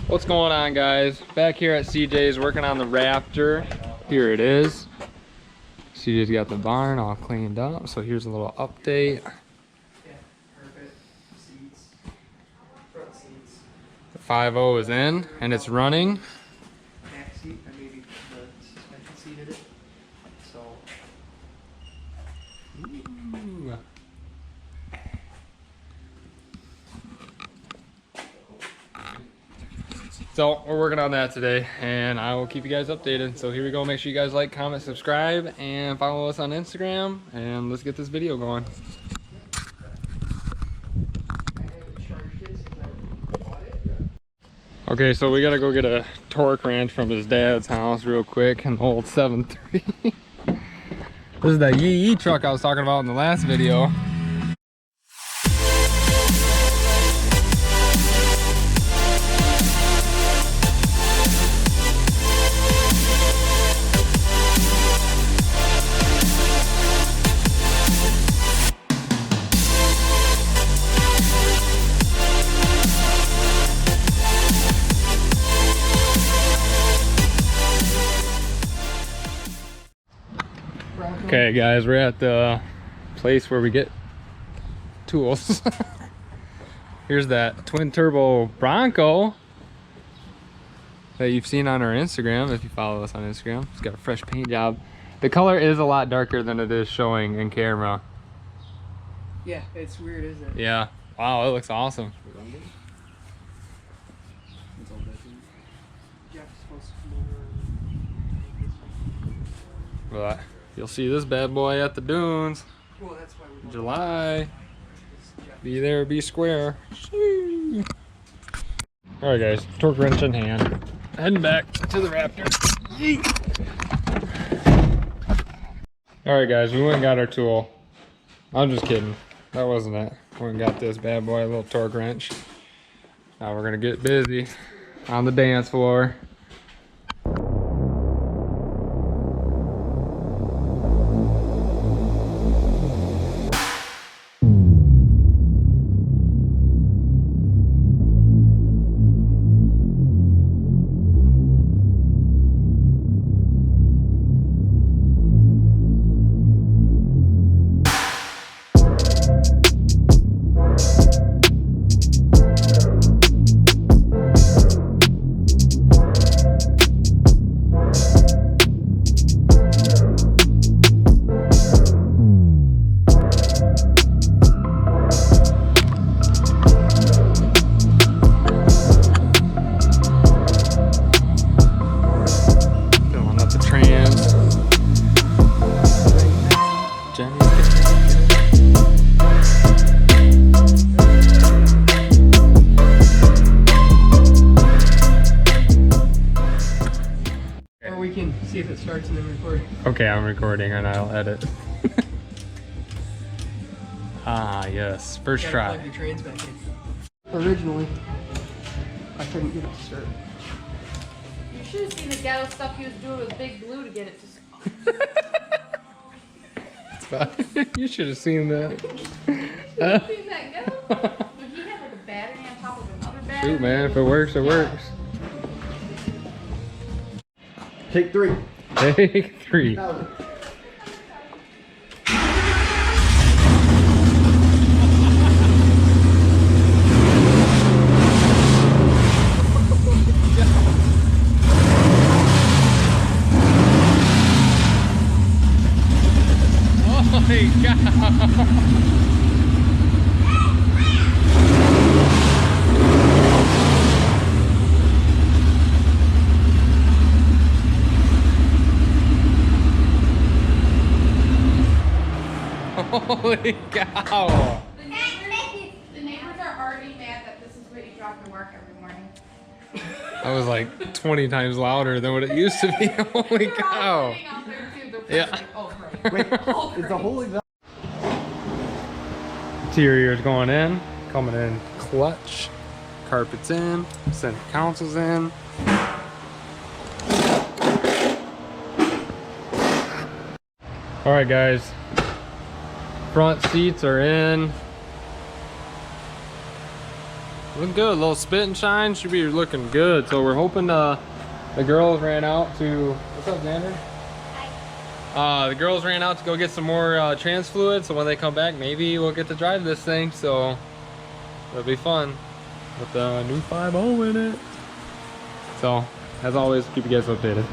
What's going on, guys? Back here at CJ's working on the Raptor. Here it is. CJ's got the barn all cleaned up, so here's a little update. Yeah, perfect. Seats. Front seats. The 5.0 is in and it's running. Back seat, I maybe the suspension seated it. So Ooh. So we're working on that today, and I will keep you guys updated. So here we go. Make sure you guys like, comment, subscribe, and follow us on Instagram. And let's get this video going. Okay, so we gotta go get a torque wrench from his dad's house real quick, an old 7.3. This is that Yee truck I was talking about in the last video. Okay guys, we're at the place where we get tools. Here's that twin turbo Bronco that you've seen on our Instagram, if you follow us on Instagram. It's got a fresh paint job. The color is a lot darker than it is showing in camera. yeah, it's weird, isn't it? Yeah, wow, it looks awesome. Jeff's supposed to come over. But you'll see this bad boy at the dunes. Well, that's why we July. Be there, be square. All right, guys, torque wrench in hand. Heading back to the Raptor. Yeet. All right, guys, we went and got our tool. I'm just kidding. That wasn't it. We went and got this bad boy, a little torque wrench. Now we're gonna get busy on the dance floor. we can see if it starts and then record. Okay, I'm recording and I'll edit. Ah, yes, first try. Plug the trains back in. Originally, I couldn't get it to start. You should have seen the ghetto stuff he was doing with Big Blue to get it to You should have seen that. seen that ghetto? When he had like a battery on top of another battery. Shoot, man, if it works, it works. Take three. Take three. Holy cow! Holy cow! The neighbors are already mad that this is what you drive to work every morning. That was like 20 times louder than what it used to be. Holy cow! Out there too. They're Yeah. like, oh, great. Wait, is the whole exhaust? Interior's going in, coming in clutch, carpets in, center console's in. All right, guys, front seats are in. Looking good. A little spit and shine. Should be looking good. So we're hoping the girls ran out to... What's up, Xander? Hi. The girls ran out to go get some more trans fluid. So when they come back, maybe we'll get to drive this thing. So it'll be fun with the new 5.0 in it. So as always, keep you guys updated.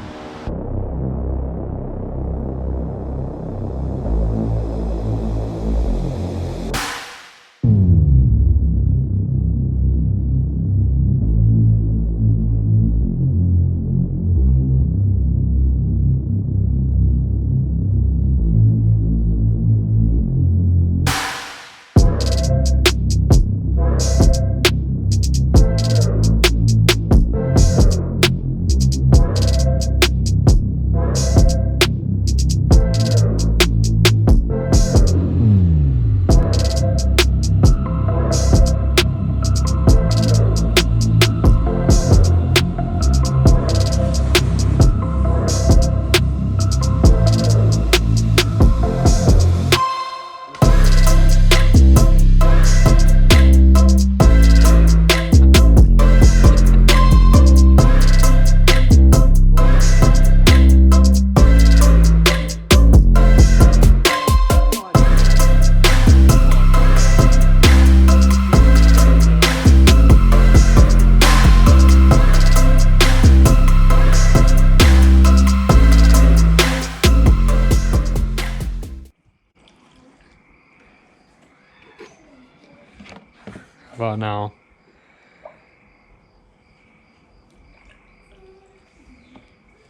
About now.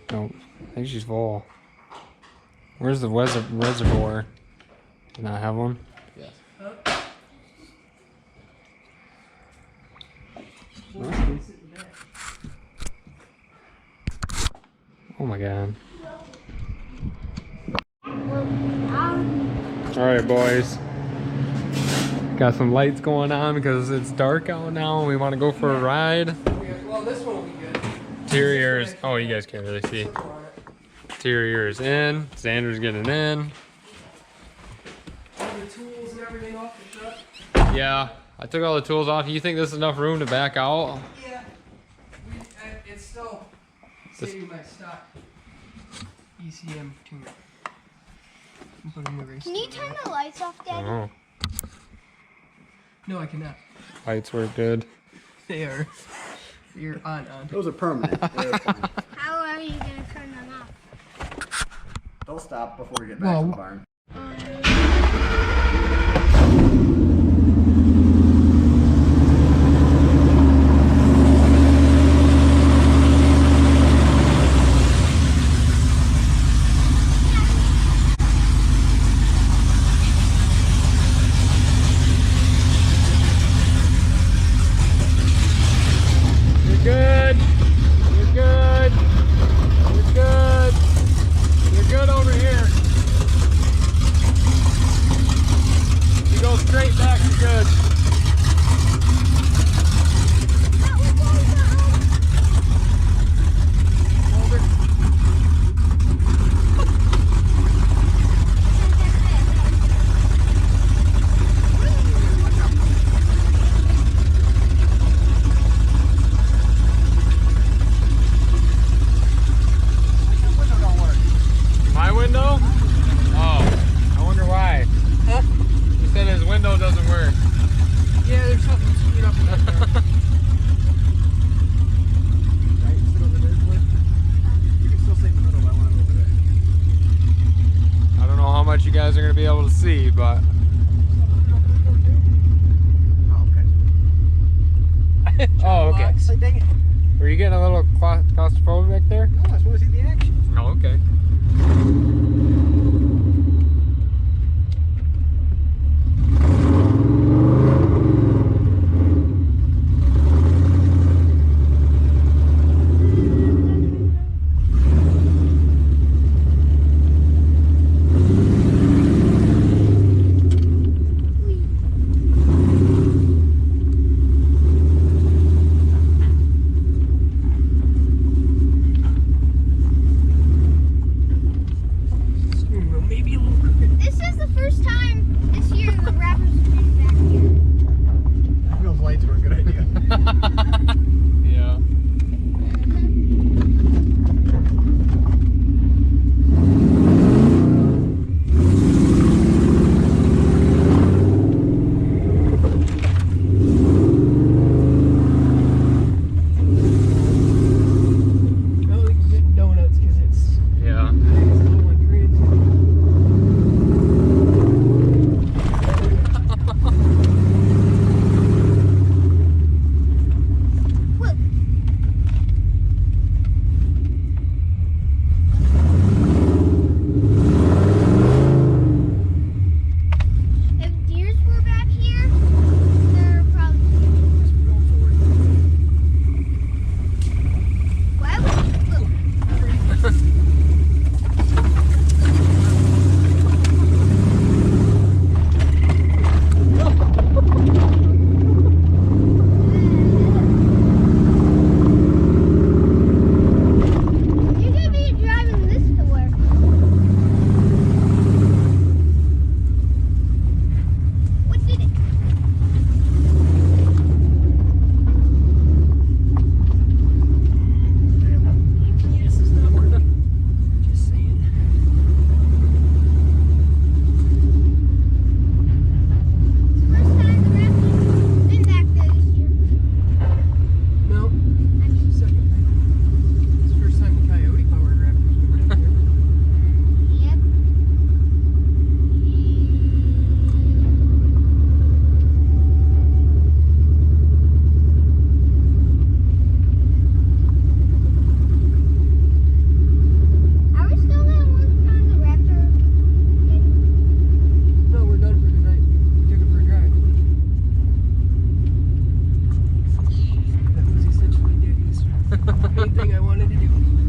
Nope, I think she's full. Where's the reservoir? Did not have one? Yes. Oh my god. Alright, boys. Got some lights going on because it's dark out now and we want to go for a ride. Well, this one will be good. Interiors. Oh, you guys can't really see. Interior is in. Xander's getting in. All the tools and everything off the truck. Yeah, I took all the tools off. You think this is enough room to back out? Yeah. It's still saving my stock ECM tuner. I'm putting the race. Can you turn the lights off, Daddy? Oh, No, I cannot. lights work good. They are. You're on. Those are permanent. They're fine. How are you gonna turn them off? They'll stop before we get back to the barn. You guys are going to be able to see, but oh, okay. Like, dang it. Were you getting a little claustrophobic back there? No, I just want to see the action. Oh, okay. thing I wanted to do.